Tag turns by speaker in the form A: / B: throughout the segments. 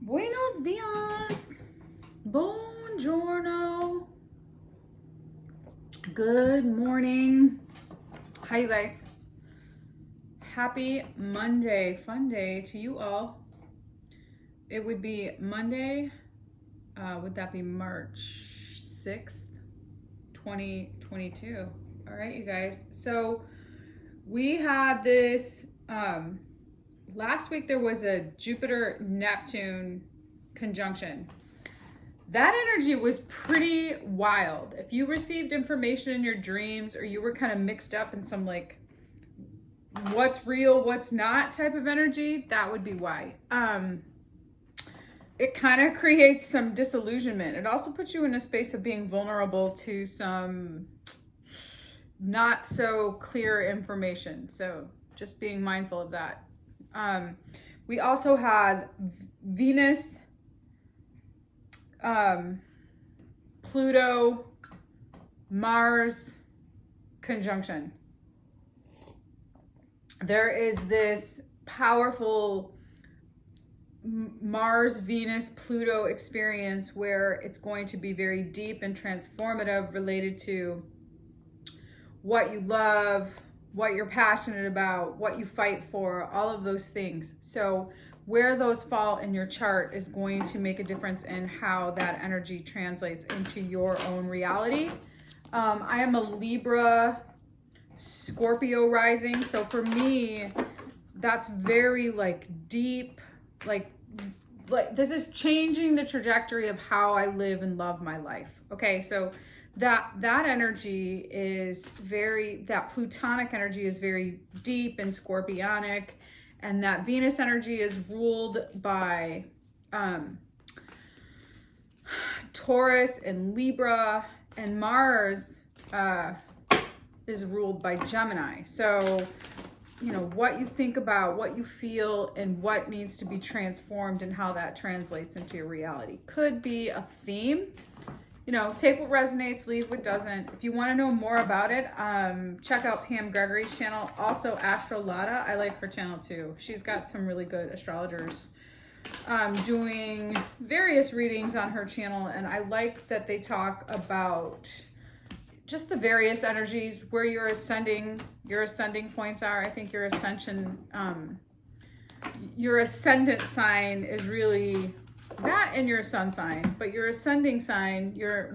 A: Buenos dias. Buongiorno. Good morning. Hi, you guys. Happy Monday. Fun day to you all. It would be Monday. Would that be March 6th, 2022? All right, you guys. So we had this, last week there was a Jupiter-Neptune conjunction. That energy was pretty wild. If you received information in your dreams or you were kind of mixed up in some like what's real, what's not type of energy, that would be why. It kind of creates some disillusionment. It also puts you in a space of being vulnerable to some not so clear information. So just being mindful of that. We also had Venus, Pluto, Mars conjunction. There is this powerful Mars, Venus, Pluto experience where it's going to be very deep and transformative, related to what you love, what you're passionate about, what you fight for, all of those things. So where those fall in your chart is going to make a difference in how that energy translates into your own reality. I am a Libra, Scorpio rising. So for me, that's very like deep, like this is changing the trajectory of how I live and love my life. Okay, so that energy is very, that Plutonic energy is very deep and scorpionic, and that Venus energy is ruled by Taurus and Libra, and Mars is ruled by Gemini. So you know, what you think about, what you feel, and what needs to be transformed, and how that translates into your reality could be a theme. You know, take what resonates, leave what doesn't. If you want to know more about it, check out Pam Gregory's channel. Also, Astrolata, I like her channel too. She's got some really good astrologers doing various readings on her channel, and I like that they talk about just the various energies, where your ascending points are. I think your ascension, your ascendant sign is really that, and your sun sign, but your ascending sign, your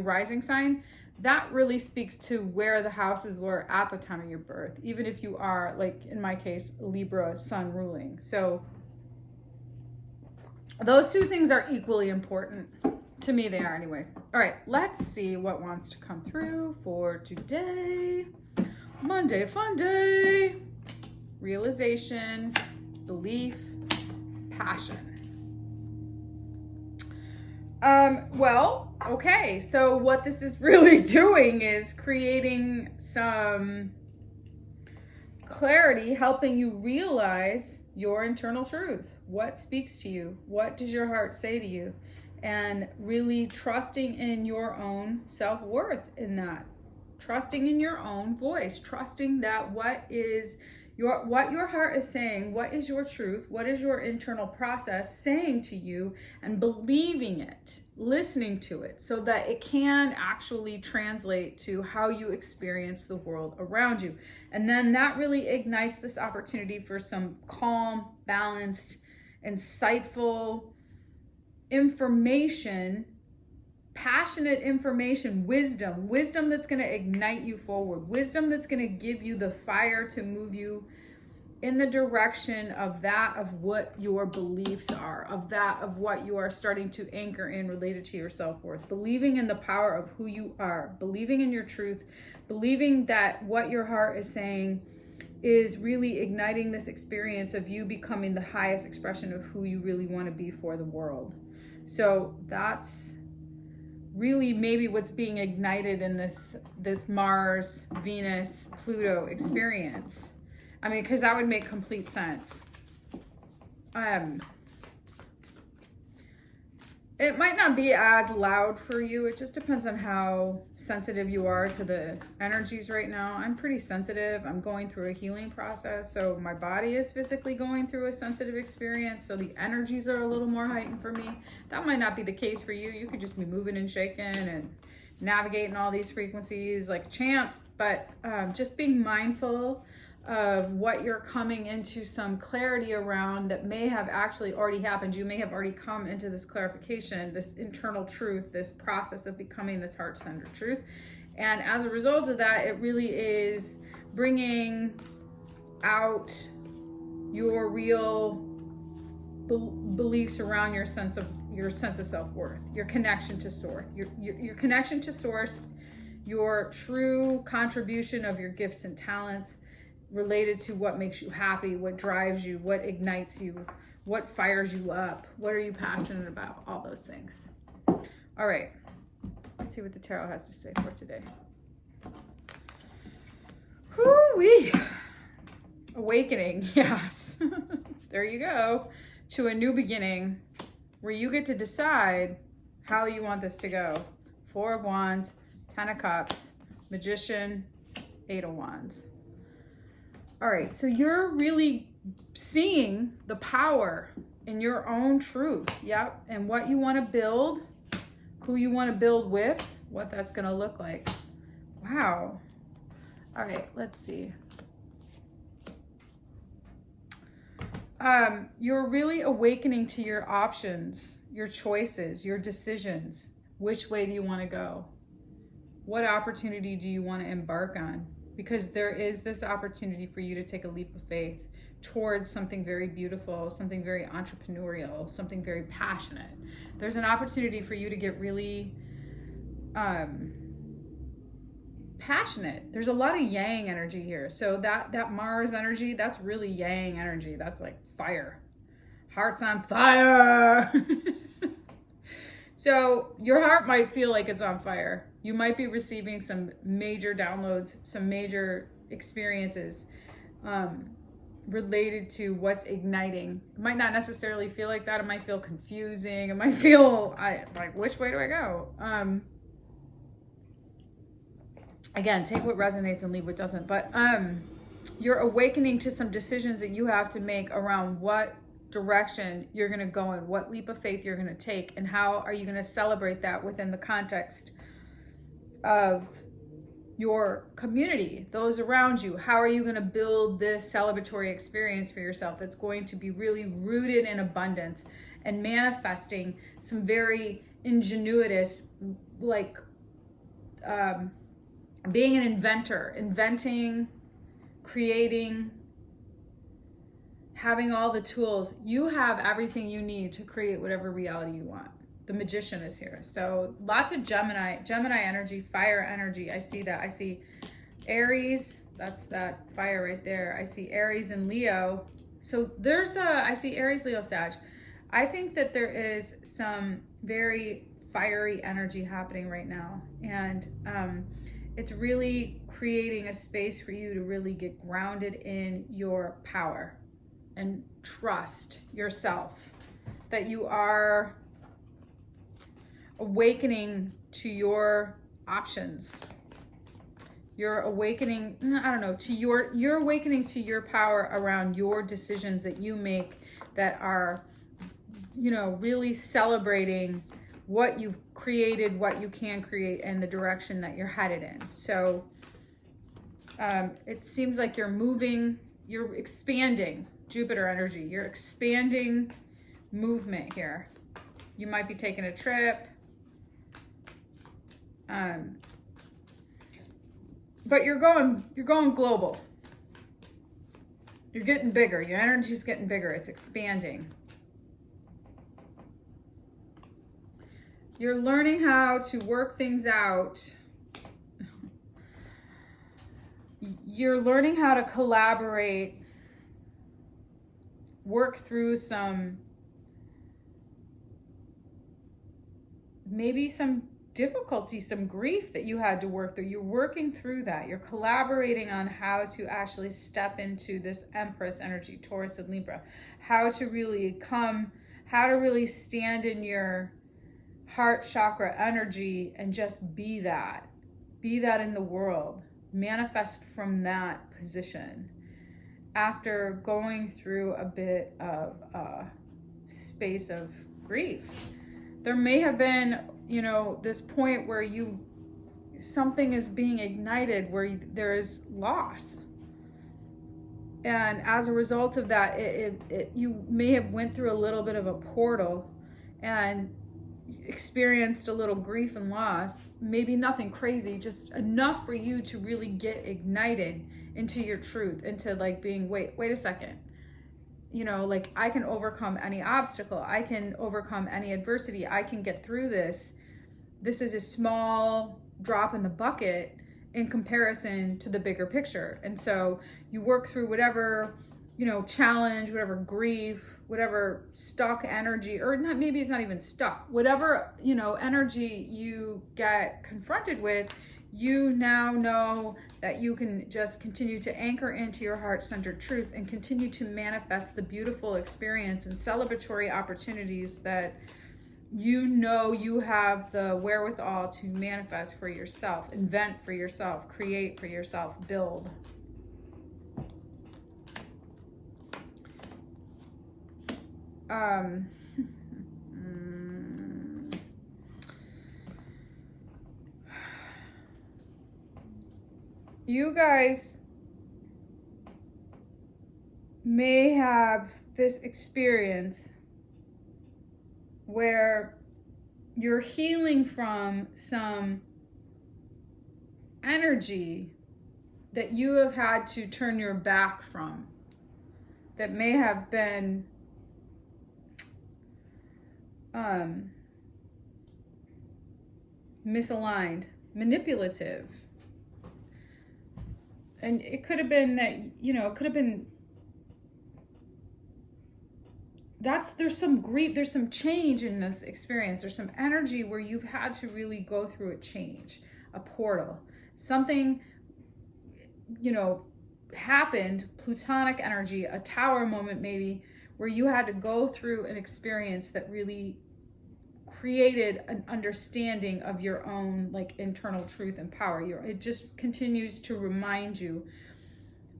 A: rising sign, that really speaks to where the houses were at the time of your birth, even if you are, like in my case, Libra sun ruling. So those two things are equally important. To me, they are anyways. All right, let's see what wants to come through for today. Monday, fun day. Realization, belief, passion. Well, okay, so what this is really doing is creating some clarity, helping you realize your internal truth. What speaks to you? What does your heart say to you? And really trusting in your own self-worth in that. Trusting in your own voice. Trusting that what your heart is saying, what is your truth, what is your internal process saying to you, and believing it, listening to it, so that it can actually translate to how you experience the world around you. And then that really ignites this opportunity for some calm, balanced, insightful information, passionate information, wisdom that's going to ignite you forward, wisdom that's going to give you the fire to move you in the direction of what your beliefs are, of what you are starting to anchor in related to your self-worth, believing in the power of who you are, believing in your truth, believing that what your heart is saying is really igniting this experience of you becoming the highest expression of who you really want to be for the world. So that's really maybe what's being ignited in this Mars, Venus, Pluto experience. I mean, because that would make complete sense. It might not be as loud for you. It just depends on how sensitive you are to the energies right now. I'm pretty sensitive. I'm going through a healing process. So my body is physically going through a sensitive experience. So the energies are a little more heightened for me. That might not be the case for you. You could just be moving and shaking and navigating all these frequencies like a champ. But just being mindful of what you're coming into some clarity around that may have actually already happened. You may have already come into this clarification, this internal truth, this process of becoming this heart-centered truth. And as a result of that, it really is bringing out your real beliefs around your sense of self-worth, your connection to source, your connection to source, your true contribution of your gifts and talents related to what makes you happy, what drives you, what ignites you, what fires you up, what are you passionate about, all those things. All right, let's see what the tarot has to say for today. Whoo-wee. Awakening, yes. There you go, to a new beginning where you get to decide how you want this to go. 4 of Wands, 10 of Cups, Magician, 8 of Wands. All right, so you're really seeing the power in your own truth, yep, and what you want to build, who you want to build with, what that's going to look like. Wow. All right, let's see. You're really awakening to your options, your choices, your decisions. Which way do you want to go? What opportunity do you want to embark on? Because there is this opportunity for you to take a leap of faith towards something very beautiful, something very entrepreneurial, something very passionate. There's an opportunity for you to get really passionate. There's a lot of yang energy here. So that Mars energy, that's really yang energy. That's like fire. Heart's on fire. So your heart might feel like it's on fire. You might be receiving some major downloads, some major experiences related to what's igniting. It might not necessarily feel like that. It might feel confusing. It might feel like, which way do I go? Again, take what resonates and leave what doesn't. But you're awakening to some decisions that you have to make around what direction you're going to go in, what leap of faith you're going to take, and how are you going to celebrate that within the context of your community, those around you. How are you going to build this celebratory experience for yourself that's going to be really rooted in abundance and manifesting some very ingenuitous, like being an inventor, inventing, creating, having all the tools. You have everything you need to create whatever reality you want. The Magician is here. So lots of Gemini energy, fire energy. I see that. I see Aries. That's that fire right there. I see Aries and Leo. So I see Aries, Leo, Sag. I think that there is some very fiery energy happening right now. And it's really creating a space for you to really get grounded in your power and trust yourself, that you are awakening to your options. You're awakening, I don't know, you're awakening to your power around your decisions that you make that are, really celebrating what you've created, what you can create, and the direction that you're headed in. So it seems like you're expanding. Jupiter energy, you're expanding movement here. You might be taking a trip. But you're going global. You're getting bigger. Your energy's getting bigger. It's expanding. You're learning how to work things out. You're learning how to collaborate, work through maybe some difficulty, some grief that you had to work through. You're working through that. You're collaborating on how to actually step into this Empress energy, Taurus and Libra, how to really stand in your heart chakra energy and just be that in the world, manifest from that position after going through a bit of a space of grief. There may have been, this point where something is being ignited where there is loss. And as a result of that, you may have went through a little bit of a portal and experienced a little grief and loss, maybe nothing crazy, just enough for you to really get ignited into your truth, into like being, wait a second, like I can overcome any obstacle, I can overcome any adversity, I can get through this. This is a small drop in the bucket in comparison to the bigger picture. And so you work through whatever, challenge, whatever grief, whatever stuck energy, or not, maybe it's not even stuck, whatever, energy you get confronted with, you now know that you can just continue to anchor into your heart-centered truth and continue to manifest the beautiful experience and celebratory opportunities that you have the wherewithal to manifest for yourself, invent for yourself, create for yourself, build. You guys may have this experience where you're healing from some energy that you have had to turn your back from, that may have been misaligned, manipulative. And it could have been that, it could have been, there's some grief, there's some change in this experience. There's some energy where you've had to really go through a change, a portal. Something, happened, plutonic energy, a tower moment maybe, where you had to go through an experience that really created an understanding of your own internal truth and power. It just continues to remind you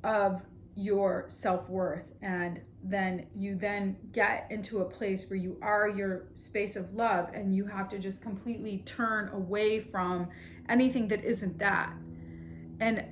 A: of your self-worth, and then you get into a place where you are your space of love, and you have to just completely turn away from anything that isn't that. And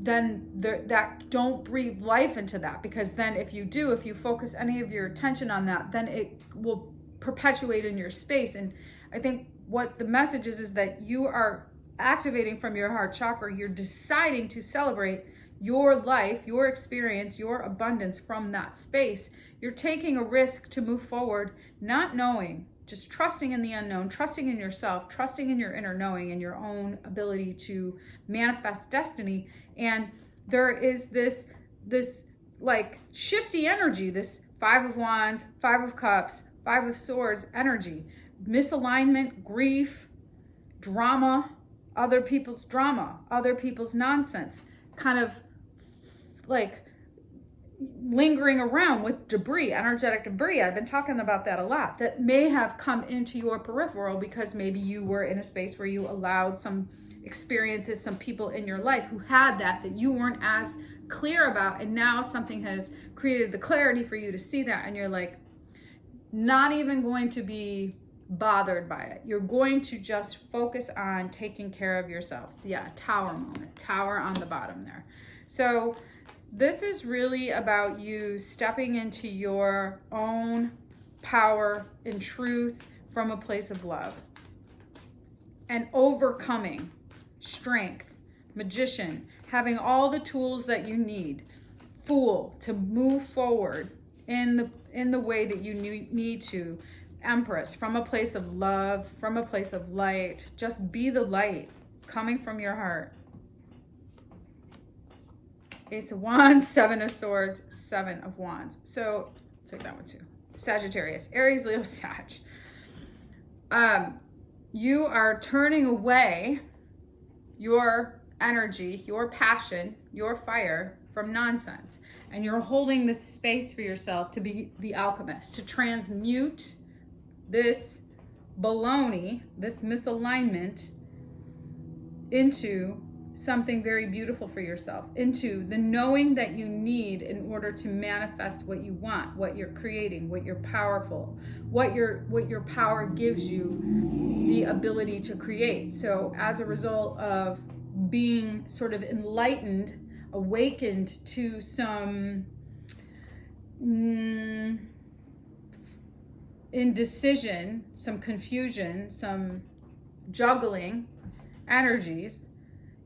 A: then that don't breathe life into that, because then if you focus any of your attention on that, then it will perpetuate in your space. And I think what the message is that you are activating from your heart chakra. You're deciding to celebrate your life, your experience, your abundance from that space. You're taking a risk to move forward, not knowing, just trusting in the unknown, trusting in yourself, trusting in your inner knowing and your own ability to manifest destiny. And there is this shifty energy, this 5 of Wands, 5 of Cups, 5 of Swords energy, misalignment, grief, drama, other people's drama, other people's nonsense, kind of lingering around with debris, energetic debris. I've been talking about that a lot, that may have come into your peripheral because maybe you were in a space where you allowed some experiences, some people in your life who had that you weren't as clear about, and now something has created the clarity for you to see that, and you're not even going to be bothered by it. You're going to just focus on taking care of yourself. Yeah, tower moment, tower on the bottom there. So this is really about you stepping into your own power and truth from a place of love and overcoming. Strength, Magician, having all the tools that you need. Fool, to move forward in the way that you need to. Empress, from a place of love, from a place of light. Just be the light coming from your heart. Ace of Wands, 7 of Swords, 7 of Wands. So, I'll take that one too. Sagittarius, Aries, Leo, Sag. You are turning away your energy, your passion, your fire from nonsense. And you're holding this space for yourself to be the alchemist, to transmute this baloney, this misalignment, into something very beautiful for yourself, into the knowing that you need in order to manifest what you want, what you're creating, what you're powerful, what your power gives you the ability to create. So as a result of being sort of enlightened, awakened to some indecision, some confusion, some juggling energies,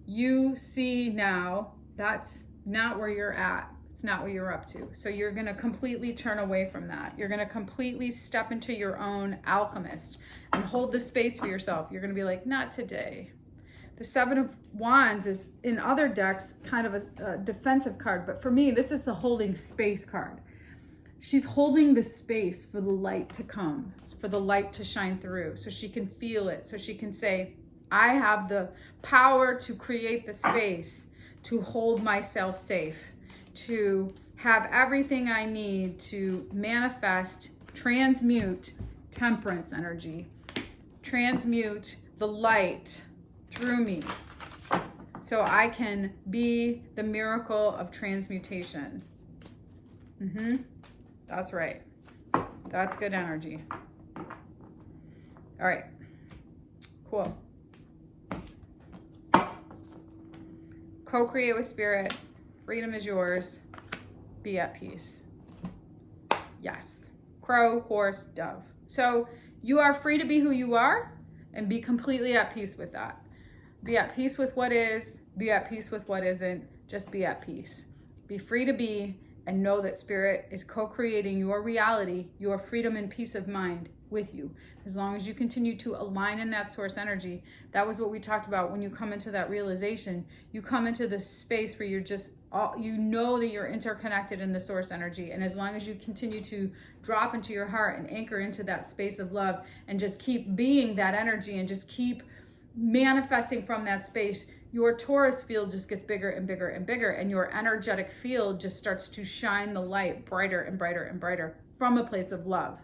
A: you see now that's not where you're at. It's not what you're up to. So you're going to completely turn away from that. You're going to completely step into your own alchemist and hold the space for yourself. You're going to be like, not today. The Seven of Wands is in other decks kind of a defensive card, but for me, this is the holding space card. She's holding the space for the light to come, for the light to shine through, so she can feel it, so she can say, I have the power to create the space, to hold myself safe, to have everything I need to manifest, transmute temperance energy, transmute the light through me, so I can be the miracle of transmutation. That's right. That's good energy. All right. Cool. Co-create with spirit. Freedom is yours. Be at peace. Yes. Crow, horse, dove. So you are free to be who you are and be completely at peace with that. Be at peace with what is. Be at peace with what isn't. Just be at peace. Be free to be, and know that spirit is co-creating your reality, your freedom and peace of mind with you. As long as you continue to align in that source energy, that was what we talked about. When you come into that realization, you come into this space where you're just, you know that you're interconnected in the source energy. And as long as you continue to drop into your heart and anchor into that space of love and just keep being that energy and just keep manifesting from that space, your Taurus field just gets bigger and bigger and bigger, and your energetic field just starts to shine the light brighter and brighter and brighter from a place of love.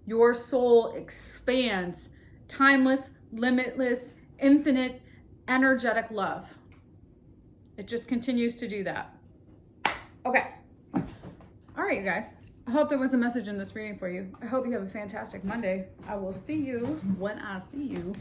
A: Your soul expands, timeless, limitless, infinite, energetic love. It just continues to do that. Okay. All right, you guys. I hope there was a message in this reading for you. I hope you have a fantastic Monday. I will see you when I see you.